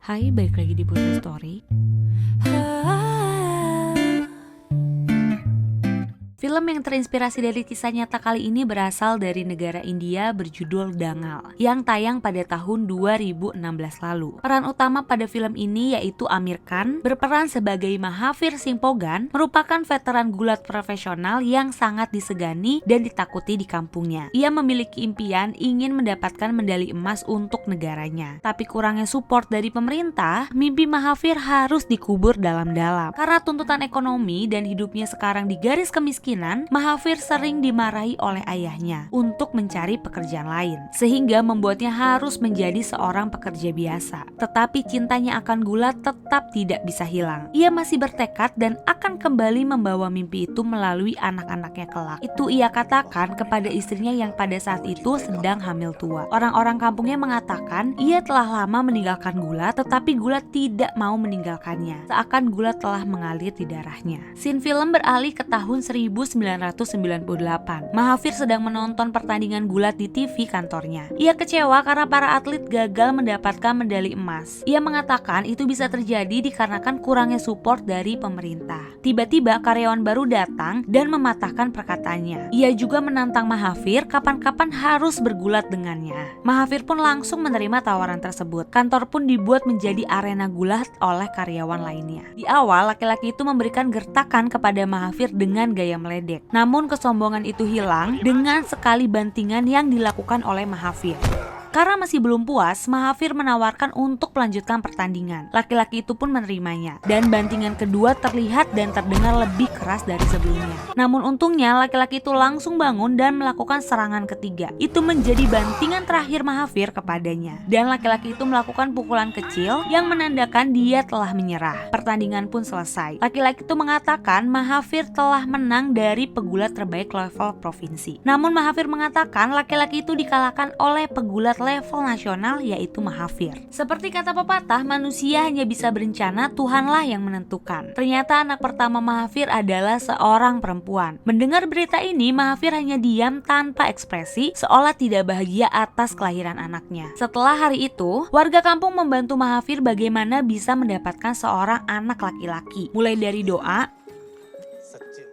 Hai, balik lagi di Putri Story. Film yang terinspirasi dari kisah nyata kali ini berasal dari negara India berjudul Dangal yang tayang pada tahun 2016 lalu. Peran utama pada film ini yaitu Aamir Khan berperan sebagai Mahavir Simphogan, merupakan veteran gulat profesional yang sangat disegani dan ditakuti di kampungnya. Ia memiliki impian ingin mendapatkan medali emas untuk negaranya. Tapi kurangnya support dari pemerintah, mimpi Mahavir harus dikubur dalam-dalam. Karena tuntutan ekonomi dan hidupnya sekarang di garis kemiskinan, Mahavir sering dimarahi oleh ayahnya untuk mencari pekerjaan lain, sehingga membuatnya harus menjadi seorang pekerja biasa. Tetapi cintanya akan gulat tetap tidak bisa hilang. Ia masih bertekad dan akan kembali membawa mimpi itu melalui anak-anaknya kelak. Itu ia katakan kepada istrinya yang pada saat itu sedang hamil tua. Orang-orang kampungnya mengatakan ia telah lama meninggalkan gulat, tetapi gulat tidak mau meninggalkannya, seakan gulat telah mengalir di darahnya. Scene film beralih ke tahun 1998. Mahavir sedang menonton pertandingan gulat di TV kantornya. Ia kecewa karena para atlet gagal mendapatkan medali emas. Ia mengatakan itu bisa terjadi dikarenakan kurangnya support dari pemerintah. Tiba-tiba karyawan baru datang dan mematahkan perkataannya. Ia juga menantang Mahavir kapan-kapan harus bergulat dengannya. Mahavir pun langsung menerima tawaran tersebut. Kantor pun dibuat menjadi arena gulat oleh karyawan lainnya. Di awal, laki-laki itu memberikan gertakan kepada Mahavir dengan gaya meledek. Namun kesombongan itu hilang dengan sekali bantingan yang dilakukan oleh Mahavir. Karena masih belum puas, Mahavir menawarkan untuk melanjutkan pertandingan. Laki-laki itu pun menerimanya, dan bantingan kedua terlihat dan terdengar lebih keras dari sebelumnya. Namun untungnya laki-laki itu langsung bangun dan melakukan serangan ketiga. Itu menjadi bantingan terakhir Mahavir kepadanya, dan laki-laki itu melakukan pukulan kecil yang menandakan dia telah menyerah. Pertandingan pun selesai. Laki-laki itu mengatakan Mahavir telah menang dari pegulat terbaik level provinsi. Namun Mahavir mengatakan laki-laki itu dikalahkan oleh pegulat level nasional, yaitu Mahavir. Seperti kata pepatah, manusia hanya bisa berencana, Tuhanlah yang menentukan. Ternyata anak pertama Mahavir adalah seorang perempuan. Mendengar berita ini, Mahavir hanya diam tanpa ekspresi, seolah tidak bahagia atas kelahiran anaknya. Setelah hari itu, warga kampung membantu Mahavir bagaimana bisa mendapatkan seorang anak laki-laki. Mulai dari doa,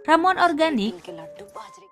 ramuan organik,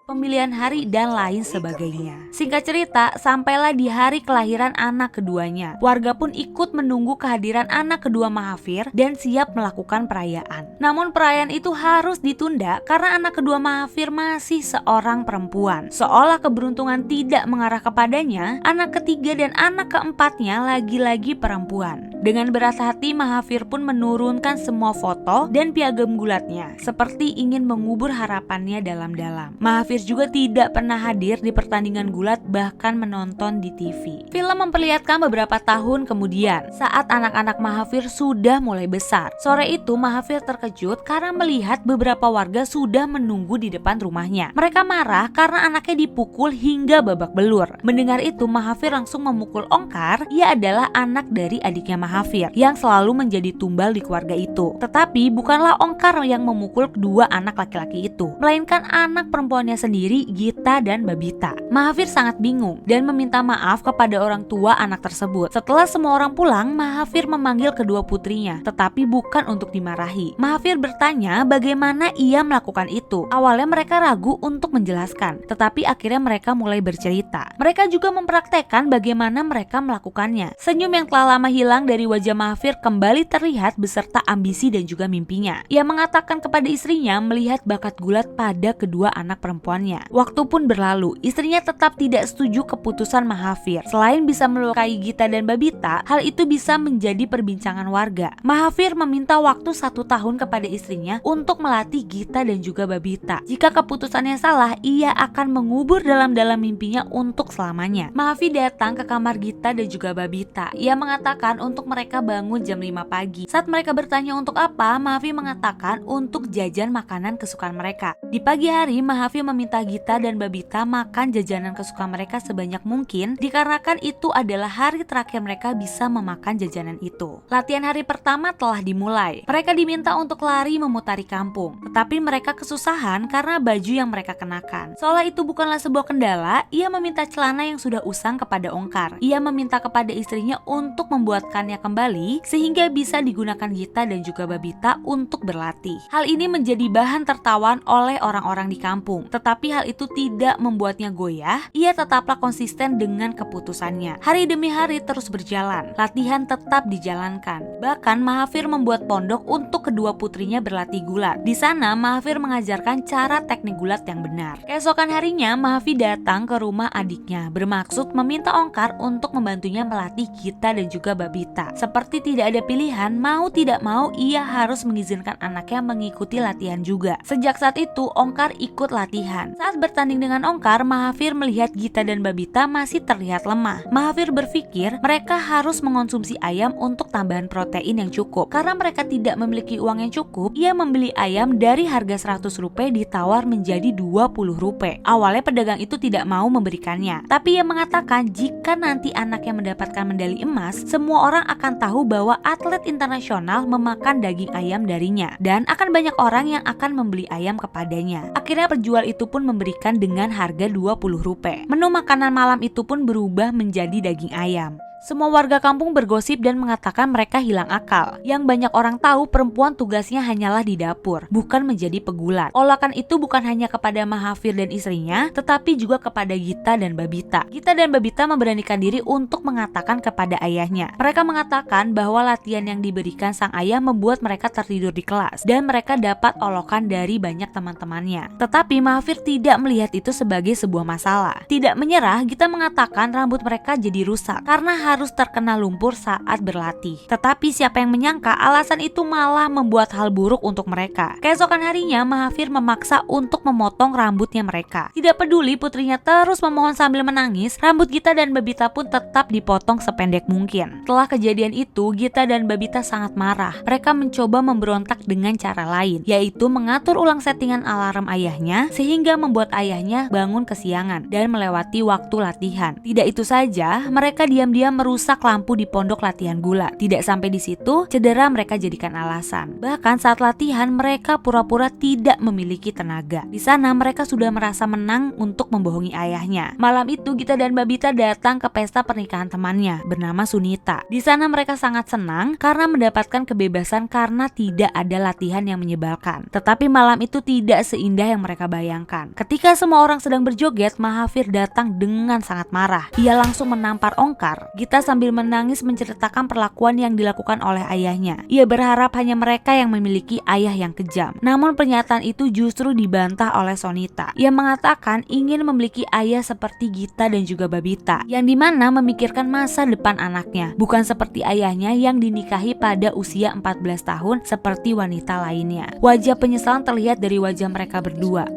pemilihan hari, dan lain sebagainya. Singkat cerita, sampailah di hari kelahiran anak keduanya. Warga pun ikut menunggu kehadiran anak kedua Mahavir dan siap melakukan perayaan. Namun perayaan itu harus ditunda karena anak kedua Mahavir masih seorang perempuan. Seolah keberuntungan tidak mengarah kepadanya, anak ketiga dan anak keempatnya lagi-lagi perempuan. Dengan berat hati, Mahavir pun menurunkan semua foto dan piagam gulatnya, seperti ingin mengubur harapannya dalam-dalam. Mahavir juga tidak pernah hadir di pertandingan gulat, bahkan menonton di TV. Film memperlihatkan beberapa tahun kemudian, saat anak-anak Mahavir sudah mulai besar. Sore itu Mahavir terkejut karena melihat beberapa warga sudah menunggu di depan rumahnya. Mereka marah karena anaknya dipukul hingga babak belur. Mendengar itu, Mahavir langsung memukul Ongkar. Ia adalah anak dari adiknya Mahavir yang selalu menjadi tumbal di keluarga itu. Tetapi bukanlah Ongkar yang memukul kedua anak laki-laki itu, melainkan anak perempuannya sendiri, Gita dan Babita. Mahavir sangat bingung dan meminta maaf kepada orang tua anak tersebut. Setelah semua orang pulang, Mahavir memanggil kedua putrinya, tetapi bukan untuk dimarahi. Mahavir bertanya bagaimana ia melakukan itu. Awalnya mereka ragu untuk menjelaskan, tetapi akhirnya mereka mulai bercerita. Mereka juga mempraktekkan bagaimana mereka melakukannya. Senyum yang telah lama hilang dari wajah Mahavir kembali terlihat beserta ambisi dan juga mimpinya. Ia mengatakan kepada istrinya melihat bakat gulat pada kedua anak perempuannya. Waktu pun berlalu, istrinya tetap tidak setuju keputusan Mahavir. Selain bisa melukai Gita dan Babita, hal itu bisa menjadi perbincangan warga. Mahavir meminta waktu 1 tahun kepada istrinya untuk melatih Gita dan juga Babita. Jika keputusannya salah, ia akan mengubur dalam-dalam mimpinya untuk selamanya. Mahavir datang ke kamar Gita dan juga Babita. Ia mengatakan untuk mereka bangun jam 5 pagi. Saat mereka bertanya untuk apa, Mahavir mengatakan untuk jajan makanan kesukaan mereka. Di pagi hari, Mahavir meminta meminta Gita dan Babita makan jajanan kesukaan mereka sebanyak mungkin dikarenakan itu adalah hari terakhir mereka bisa memakan jajanan itu. Latihan hari pertama telah dimulai. Mereka diminta untuk lari memutari kampung, tetapi mereka kesusahan karena baju yang mereka kenakan. Seolah itu bukanlah sebuah kendala, ia meminta celana yang sudah usang kepada Ongkar. Ia meminta kepada istrinya untuk membuatkannya kembali sehingga bisa digunakan Gita dan juga Babita untuk berlatih. Hal ini menjadi bahan tertawan oleh orang-orang di kampung, tetapi hal itu tidak membuatnya goyah. Ia tetaplah konsisten dengan keputusannya. Hari demi hari terus berjalan, latihan tetap dijalankan. Bahkan Mahafir membuat pondok untuk kedua putrinya berlatih gulat. Di sana Mahafir mengajarkan cara teknik gulat yang benar. Keesokan harinya Mahafir datang ke rumah adiknya bermaksud meminta Ongkar untuk membantunya melatih Gita dan juga Babita. Seperti tidak ada pilihan, mau tidak mau ia harus mengizinkan anaknya mengikuti latihan juga. Sejak saat itu Ongkar ikut latihan. Saat bertanding dengan Ongkar, Mahafir melihat Gita dan Babita masih terlihat lemah. Mahafir berpikir mereka harus mengonsumsi ayam untuk tambahan protein yang cukup. Karena mereka tidak memiliki uang yang cukup, ia membeli ayam dari harga 100 rupiah ditawar menjadi 20 rupiah. Awalnya pedagang itu tidak mau memberikannya, tapi ia mengatakan jika nanti anaknya mendapatkan medali emas, semua orang akan tahu bahwa atlet internasional memakan daging ayam darinya dan akan banyak orang yang akan membeli ayam kepadanya. Akhirnya penjual itu pun memberikan dengan harga 20 rupiah. Menu makanan malam itu pun berubah menjadi daging ayam. Semua warga kampung bergosip dan mengatakan mereka hilang akal. Yang banyak orang tahu perempuan tugasnya hanyalah di dapur, bukan menjadi pegulat. Olakan itu bukan hanya kepada Mahafir dan istrinya, tetapi juga kepada Gita dan Babita. Gita dan Babita memberanikan diri untuk mengatakan kepada ayahnya. Mereka mengatakan bahwa latihan yang diberikan sang ayah membuat mereka tertidur di kelas dan mereka dapat olokan dari banyak teman-temannya. Tetapi Mahafir tidak melihat itu sebagai sebuah masalah. Tidak menyerah, Gita mengatakan rambut mereka jadi rusak karena harus terkena lumpur saat berlatih. Tetapi siapa yang menyangka alasan itu malah membuat hal buruk untuk mereka. Keesokan harinya Mahafir memaksa untuk memotong rambutnya mereka. Tidak peduli putrinya terus memohon sambil menangis, rambut Gita dan Babita pun tetap dipotong sependek mungkin. Setelah kejadian itu, Gita dan Babita sangat marah. Mereka mencoba memberontak dengan cara lain, yaitu mengatur ulang settingan alarm ayahnya sehingga membuat ayahnya bangun kesiangan dan melewati waktu latihan. Tidak itu saja, mereka diam-diam merusak lampu di pondok latihan gulat. Tidak sampai di situ, cedera mereka jadikan alasan. Bahkan saat latihan mereka pura-pura tidak memiliki tenaga. Di sana mereka sudah merasa menang untuk membohongi ayahnya. Malam itu Gita dan Babita datang ke pesta pernikahan temannya bernama Sunita. Di sana mereka sangat senang karena mendapatkan kebebasan karena tidak ada latihan yang menyebalkan. Tetapi malam itu tidak seindah yang mereka bayangkan. Ketika semua orang sedang berjoget, Mahafir datang dengan sangat marah. Ia langsung menampar Ongkar. Gita sambil menangis menceritakan perlakuan yang dilakukan oleh ayahnya. Ia berharap hanya mereka yang memiliki ayah yang kejam. Namun pernyataan itu justru dibantah oleh Sonita. Ia mengatakan ingin memiliki ayah seperti Gita dan juga Babita, yang dimana memikirkan masa depan anaknya, bukan seperti ayahnya yang dinikahi pada usia 14 tahun seperti wanita lainnya. Wajah penyesalan terlihat dari wajah mereka berdua.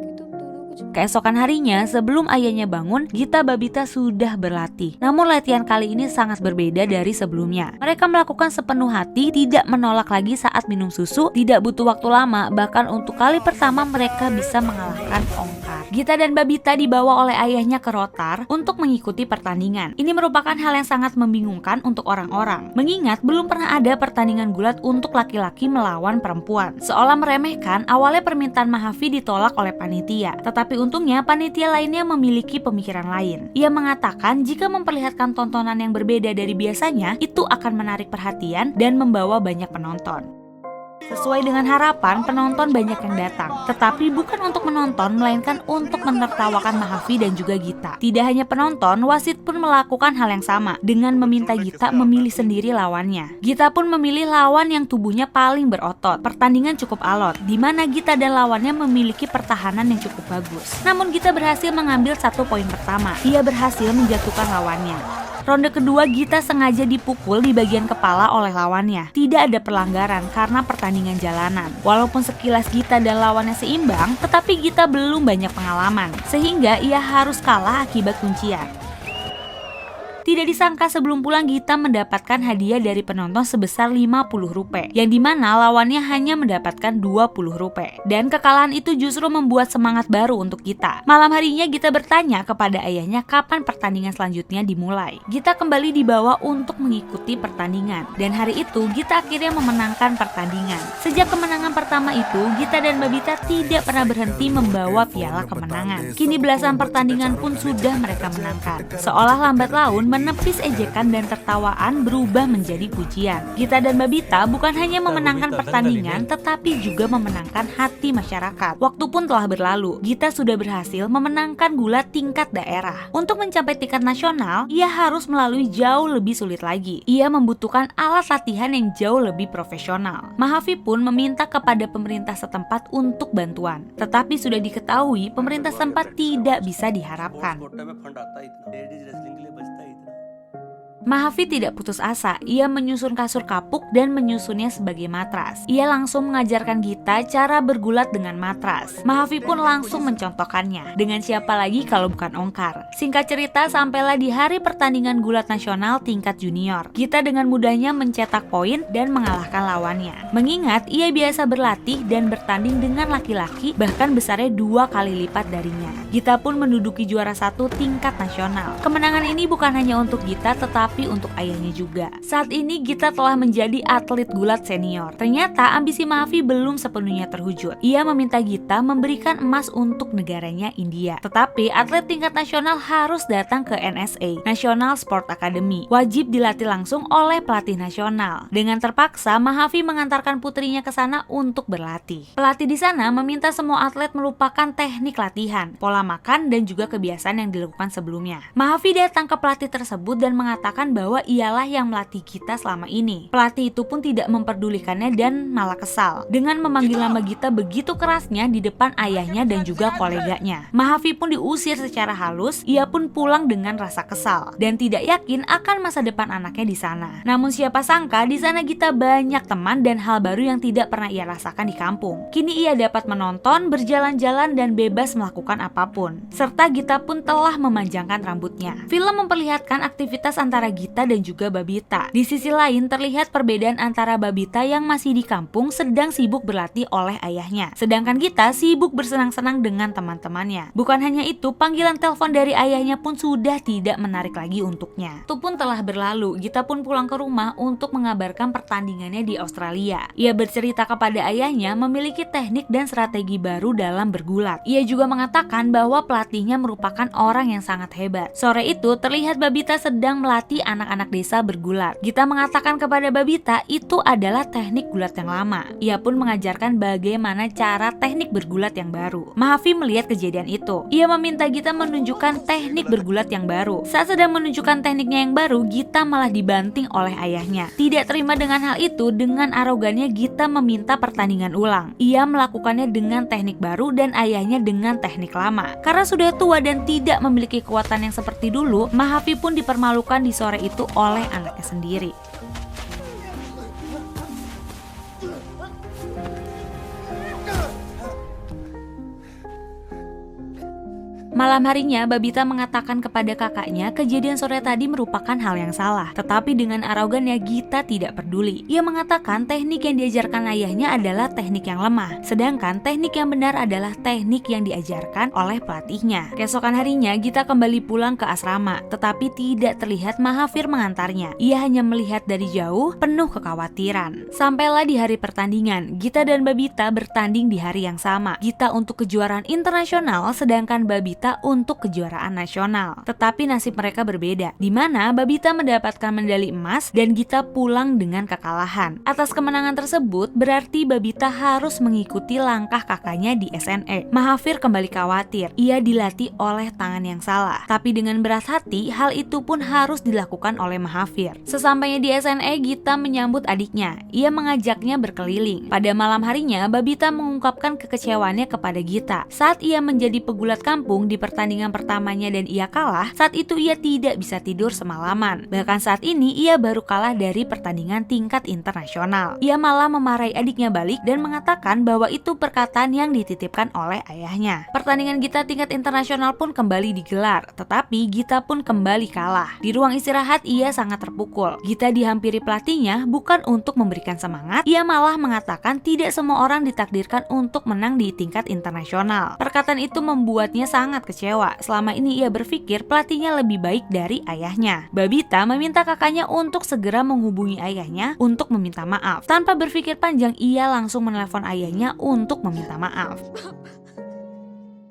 Keesokan harinya, sebelum ayahnya bangun, Gita Babita sudah berlatih. Namun latihan kali ini sangat berbeda dari sebelumnya. Mereka melakukan sepenuh hati, tidak menolak lagi saat minum susu, tidak butuh waktu lama, bahkan untuk kali pertama mereka bisa mengalahkan Ongkar. Gita dan Babita dibawa oleh ayahnya ke Rotar untuk mengikuti pertandingan. Ini merupakan hal yang sangat membingungkan untuk orang-orang, mengingat belum pernah ada pertandingan gulat untuk laki-laki melawan perempuan. Seolah meremehkan, awalnya permintaan Mahafir ditolak oleh panitia, tapi untungnya panitia lainnya memiliki pemikiran lain. Ia mengatakan jika memperlihatkan tontonan yang berbeda dari biasanya, itu akan menarik perhatian dan membawa banyak penonton. Sesuai dengan harapan, penonton banyak yang datang. Tetapi bukan untuk menonton, melainkan untuk menertawakan Mahafir dan juga Gita. Tidak hanya penonton, wasit pun melakukan hal yang sama dengan meminta Gita memilih sendiri lawannya. Gita pun memilih lawan yang tubuhnya paling berotot. Pertandingan cukup alot, di mana Gita dan lawannya memiliki pertahanan yang cukup bagus. Namun Gita berhasil mengambil 1 poin pertama. Ia berhasil menjatuhkan lawannya. Ronde kedua Gita sengaja dipukul di bagian kepala oleh lawannya. Tidak ada pelanggaran karena pertandingan jalanan. Walaupun sekilas Gita dan lawannya seimbang, tetapi Gita belum banyak pengalaman, sehingga ia harus kalah akibat kuncian. Tidak disangka sebelum pulang Gita mendapatkan hadiah dari penonton sebesar Rp50, yang dimana lawannya hanya mendapatkan Rp20. Dan kekalahan itu justru membuat semangat baru untuk Gita. Malam harinya Gita bertanya kepada ayahnya kapan pertandingan selanjutnya dimulai. Gita kembali dibawa untuk mengikuti pertandingan, dan hari itu Gita akhirnya memenangkan pertandingan. Sejak kemenangan pertama itu, Gita dan Babita tidak pernah berhenti membawa piala kemenangan. Kini belasan pertandingan pun sudah mereka menangkan. Seolah lambat laun, menepis ejekan dan tertawaan berubah menjadi pujian. Gita dan Babita bukan hanya memenangkan pertandingan, tetapi juga memenangkan hati masyarakat. Waktu pun telah berlalu, Gita sudah berhasil memenangkan gulat tingkat daerah. Untuk mencapai tingkat nasional, ia harus melalui jauh lebih sulit lagi. Ia membutuhkan alat latihan yang jauh lebih profesional. Mahavi pun meminta kepada pemerintah setempat untuk bantuan. Tetapi sudah diketahui, pemerintah setempat tidak bisa diharapkan. Mahavi tidak putus asa, ia menyusun kasur kapuk dan menyusunnya sebagai matras. Ia langsung mengajarkan Gita cara bergulat dengan matras. Mahavi pun langsung mencontohkannya. Dengan siapa lagi kalau bukan Ongkar. Singkat cerita, sampailah di hari pertandingan gulat nasional tingkat junior. Gita dengan mudahnya mencetak poin dan mengalahkan lawannya. Mengingat ia biasa berlatih dan bertanding dengan laki-laki bahkan besarnya 2 kali lipat darinya. Gita pun menduduki juara 1 tingkat nasional. Kemenangan ini bukan hanya untuk Gita tetapi untuk ayahnya juga. Saat ini Gita telah menjadi atlet gulat senior. Ternyata ambisi Mahavi belum sepenuhnya terwujud. Ia meminta Gita memberikan emas untuk negaranya India. Tetapi atlet tingkat nasional harus datang ke NSA, National Sport Academy. Wajib dilatih langsung oleh pelatih nasional. Dengan terpaksa, Mahavi mengantarkan putrinya ke sana untuk berlatih. Pelatih di sana meminta semua atlet melupakan teknik latihan, pola makan, dan juga kebiasaan yang dilakukan sebelumnya. Mahavi datang ke pelatih tersebut dan mengatakan bahwa ialah yang melatih Gita selama ini. Pelatih itu pun tidak memperdulikannya dan malah kesal dengan memanggil nama Gita begitu kerasnya di depan ayahnya dan juga koleganya. Mahavi pun diusir secara halus. Ia pun pulang dengan rasa kesal dan tidak yakin akan masa depan anaknya di sana. Namun siapa sangka di sana Gita banyak teman dan hal baru yang tidak pernah ia rasakan di kampung. Kini ia dapat menonton, berjalan-jalan dan bebas melakukan apapun. Serta Gita pun telah memanjangkan rambutnya. Film memperlihatkan aktivitas antara Gita dan juga Babita. Di sisi lain terlihat perbedaan antara Babita yang masih di kampung sedang sibuk berlatih oleh ayahnya. Sedangkan Gita sibuk bersenang-senang dengan teman-temannya. Bukan hanya itu, panggilan telepon dari ayahnya pun sudah tidak menarik lagi untuknya. Itu pun telah berlalu, Gita pun pulang ke rumah untuk mengabarkan pertandingannya di Australia. Ia bercerita kepada ayahnya memiliki teknik dan strategi baru dalam bergulat. Ia juga mengatakan bahwa pelatihnya merupakan orang yang sangat hebat. Sore itu terlihat Babita sedang melatih anak-anak desa bergulat. Gita mengatakan kepada Babita itu adalah teknik gulat yang lama. Ia pun mengajarkan bagaimana cara teknik bergulat yang baru. Mahavi melihat kejadian itu. Ia meminta Gita menunjukkan teknik bergulat yang baru. Saat sedang menunjukkan tekniknya yang baru, Gita malah dibanting oleh ayahnya. Tidak terima dengan hal itu, dengan arogannya Gita meminta pertandingan ulang. Ia melakukannya dengan teknik baru dan ayahnya dengan teknik lama. Karena sudah tua dan tidak memiliki kekuatan yang seperti dulu, Mahavi pun dipermalukan di sore itu oleh anaknya sendiri. Malam harinya, Babita mengatakan kepada kakaknya kejadian sore tadi merupakan hal yang salah. Tetapi dengan arogannya Gita tidak peduli. Ia mengatakan teknik yang diajarkan ayahnya adalah teknik yang lemah. Sedangkan teknik yang benar adalah teknik yang diajarkan oleh pelatihnya. Keesokan harinya, Gita kembali pulang ke asrama. Tetapi tidak terlihat Mahavir mengantarnya. Ia hanya melihat dari jauh, penuh kekhawatiran. Sampailah di hari pertandingan. Gita dan Babita bertanding di hari yang sama. Gita untuk kejuaraan internasional, sedangkan Babita untuk kejuaraan nasional. Tetapi nasib mereka berbeda, di mana Babita mendapatkan medali emas dan Gita pulang dengan kekalahan. Atas kemenangan tersebut, berarti Babita harus mengikuti langkah kakaknya di SNE. Mahavir kembali khawatir, ia dilatih oleh tangan yang salah. Tapi dengan berat hati, hal itu pun harus dilakukan oleh Mahavir. Sesampainya di SNE, Gita menyambut adiknya. Ia mengajaknya berkeliling. Pada malam harinya, Babita mengungkapkan kekecewaannya kepada Gita. Saat ia menjadi pegulat kampung, di pertandingan pertamanya dan ia kalah, saat itu ia tidak bisa tidur semalaman. Bahkan saat ini ia baru kalah dari pertandingan tingkat internasional. Ia malah memarahi adiknya balik dan mengatakan bahwa itu perkataan yang dititipkan oleh ayahnya. Pertandingan Gita tingkat internasional pun kembali digelar, tetapi Gita pun kembali kalah. Di ruang istirahat ia sangat terpukul. Gita dihampiri pelatihnya bukan untuk memberikan semangat, ia malah mengatakan tidak semua orang ditakdirkan untuk menang di tingkat internasional. Perkataan itu membuatnya sangat kecewa. Selama ini ia berpikir pelatihnya lebih baik dari ayahnya. Babita meminta kakaknya untuk segera menghubungi ayahnya untuk meminta maaf. Tanpa berpikir panjang, ia langsung menelpon ayahnya untuk meminta maaf.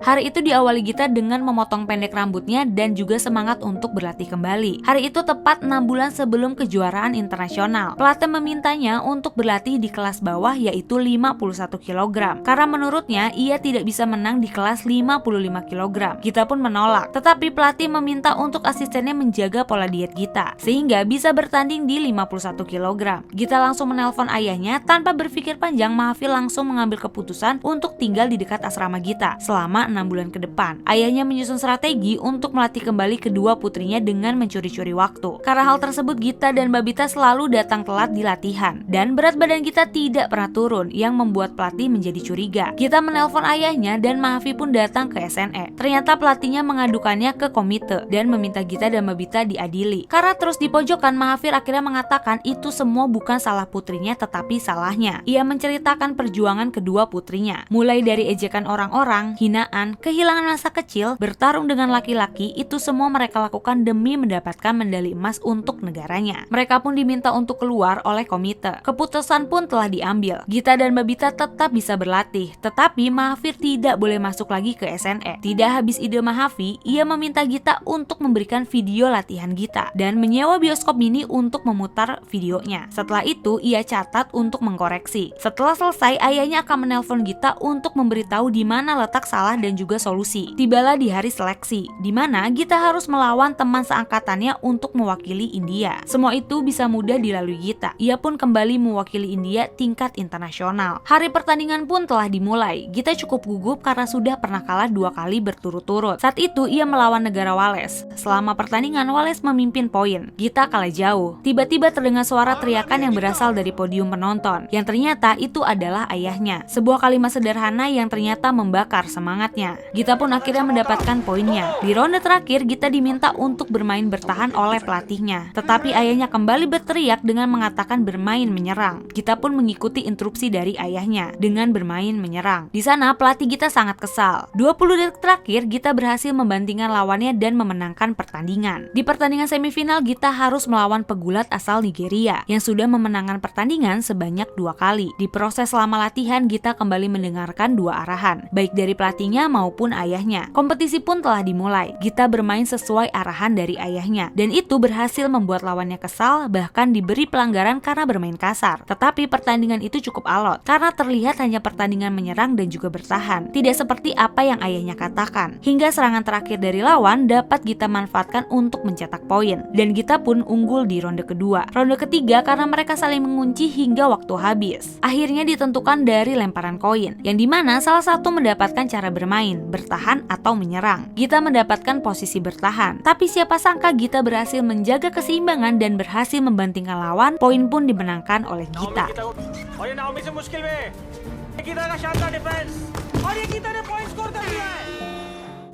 Hari itu diawali Gita dengan memotong pendek rambutnya dan juga semangat untuk berlatih kembali. Hari itu tepat 6 bulan sebelum kejuaraan internasional. Pelatih memintanya untuk berlatih di kelas bawah yaitu 51 kg. Karena menurutnya ia tidak bisa menang di kelas 55 kg. Gita pun menolak. Tetapi pelatih meminta untuk asistennya menjaga pola diet Gita sehingga bisa bertanding di 51 kg. Gita langsung menelpon ayahnya. Tanpa berpikir panjang, Mahathir langsung mengambil keputusan untuk tinggal di dekat asrama Gita selama 6 bulan ke depan. Ayahnya menyusun strategi untuk melatih kembali kedua putrinya dengan mencuri-curi waktu. Karena hal tersebut, Gita dan Babita selalu datang telat di latihan dan berat badan Gita tidak pernah turun yang membuat pelatih menjadi curiga. Gita menelpon ayahnya dan Mahathir pun datang ke SNE. Ternyata pelatihnya mengadukannya ke komite dan meminta Gita dan Babita diadili. Karena terus dipojokkan, Mahathir akhirnya mengatakan itu semua bukan salah putrinya tetapi salahnya. Ia menceritakan perjuangan kedua putrinya, mulai dari ejekan orang-orang, hinaan, kehilangan masa kecil, bertarung dengan laki-laki, itu semua mereka lakukan demi mendapatkan medali emas untuk negaranya. Mereka pun diminta untuk keluar oleh komite. Keputusan pun telah diambil. Gita dan Babita tetap bisa berlatih, tetapi Mahathir tidak boleh masuk lagi ke SNE. Tidak habis ide Mahathir, ia meminta Gita untuk memberikan video latihan Gita dan menyewa bioskop mini untuk memutar videonya. Setelah itu, ia catat untuk mengkoreksi. Setelah selesai, ayahnya akan menelpon Gita untuk memberitahu di mana letak salah dan juga solusi. Tibalah di hari seleksi, di mana Gita harus melawan teman seangkatannya untuk mewakili India. Semua itu bisa mudah dilalui Gita. Ia pun kembali mewakili India tingkat internasional. Hari pertandingan pun telah dimulai. Gita cukup gugup karena sudah pernah kalah 2 kali berturut-turut. Saat itu ia melawan negara Wales. Selama pertandingan, Wales memimpin poin. Gita kalah jauh. Tiba-tiba terdengar suara teriakan yang berasal dari podium penonton, yang ternyata itu adalah ayahnya. Sebuah kalimat sederhana yang ternyata membakar semangatnya. Gita pun akhirnya mendapatkan poinnya. Di ronde terakhir, Gita diminta untuk bermain bertahan oleh pelatihnya. Tetapi ayahnya kembali berteriak dengan mengatakan bermain menyerang. Gita pun mengikuti instruksi dari ayahnya dengan bermain menyerang. Di sana pelatih Gita sangat kesal. 20 detik terakhir, Gita berhasil membandingkan lawannya dan memenangkan pertandingan. Di pertandingan semifinal, Gita harus melawan pegulat asal Nigeria yang sudah memenangkan pertandingan sebanyak 2 kali. Di proses selama latihan, Gita kembali mendengarkan 2 arahan, baik dari pelatihnya maupun ayahnya. Kompetisi pun telah dimulai. Gita bermain sesuai arahan dari ayahnya dan itu berhasil membuat lawannya kesal, bahkan diberi pelanggaran karena bermain kasar. Tetapi pertandingan itu cukup alot karena terlihat hanya pertandingan menyerang dan juga bertahan, tidak seperti apa yang ayahnya katakan. Hingga serangan terakhir dari lawan dapat Gita manfaatkan untuk mencetak poin dan Gita pun unggul di ronde kedua. Ronde ketiga karena mereka saling mengunci hingga waktu habis. Akhirnya ditentukan dari lemparan koin, yang dimana salah satu mendapatkan cara bermain, bertahan atau menyerang. Gita mendapatkan posisi bertahan, tapi siapa sangka Gita berhasil menjaga keseimbangan dan berhasil membantingkan lawan. Poin pun dimenangkan oleh Gita.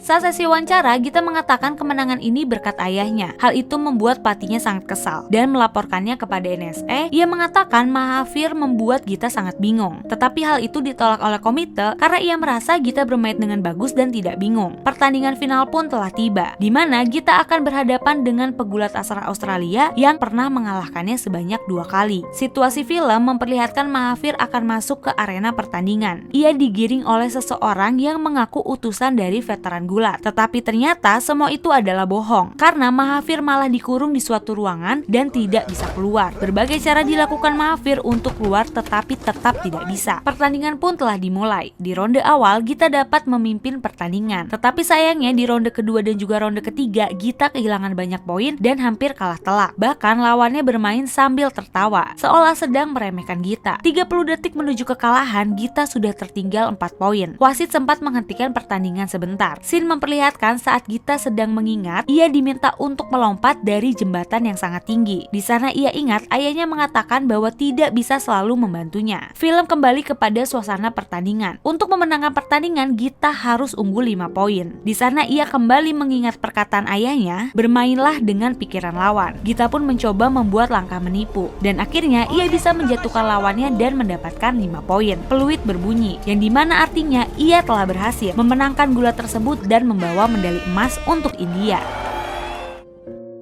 Saat sesi wawancara, Gita mengatakan kemenangan ini berkat ayahnya. Hal itu membuat pelatihnya sangat kesal dan melaporkannya kepada NSE. Ia mengatakan Mahathir membuat Gita sangat bingung. Tetapi hal itu ditolak oleh komite karena ia merasa Gita bermain dengan bagus dan tidak bingung. Pertandingan final pun telah tiba, di mana Gita akan berhadapan dengan pegulat asal Australia yang pernah mengalahkannya sebanyak 2 kali. Situasi film memperlihatkan Mahathir akan masuk ke arena pertandingan. Ia digiring oleh seseorang yang mengaku utusan dari veteran gulat. Tetapi ternyata semua itu adalah bohong karena Mahathir malah dikurung di suatu ruangan dan tidak bisa keluar. Berbagai cara dilakukan Mahathir untuk keluar tetapi tetap tidak bisa. Pertandingan pun telah dimulai. Di ronde awal Gita dapat memimpin pertandingan, tetapi sayangnya di ronde kedua dan juga ronde ketiga Gita kehilangan banyak poin dan hampir kalah telak. Bahkan lawannya bermain sambil tertawa seolah sedang meremehkan Gita. 30 detik menuju kekalahan, Gita sudah tertinggal 4 poin. Wasit sempat menghentikan pertandingan sebentar. Scene memperlihatkan saat Gita sedang mengingat, ia diminta untuk melompat dari jembatan yang sangat tinggi. Di sana ia ingat ayahnya mengatakan bahwa tidak bisa selalu membantunya. Film kembali kepada suasana pertandingan. Untuk memenangkan pertandingan, Gita harus unggul 5 poin. Di sana ia kembali mengingat perkataan ayahnya, bermainlah dengan pikiran lawan. Gita pun mencoba membuat langkah menipu, dan akhirnya ia bisa menjatuhkan lawannya dan mendapatkan 5 poin. Peluit berbunyi, yang dimana artinya ia telah berhasil memenangkan gulat tersebut dan membawa medali emas untuk India.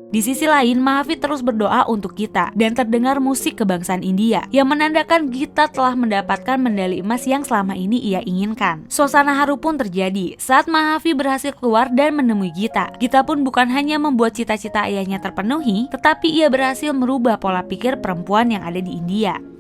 Di sisi lain, Mahavi terus berdoa untuk Gita dan terdengar musik kebangsaan India yang menandakan Gita telah mendapatkan medali emas yang selama ini ia inginkan. Suasana haru pun terjadi saat Mahavi berhasil keluar dan menemui Gita. Gita pun bukan hanya membuat cita-cita ayahnya terpenuhi, tetapi ia berhasil merubah pola pikir perempuan yang ada di India.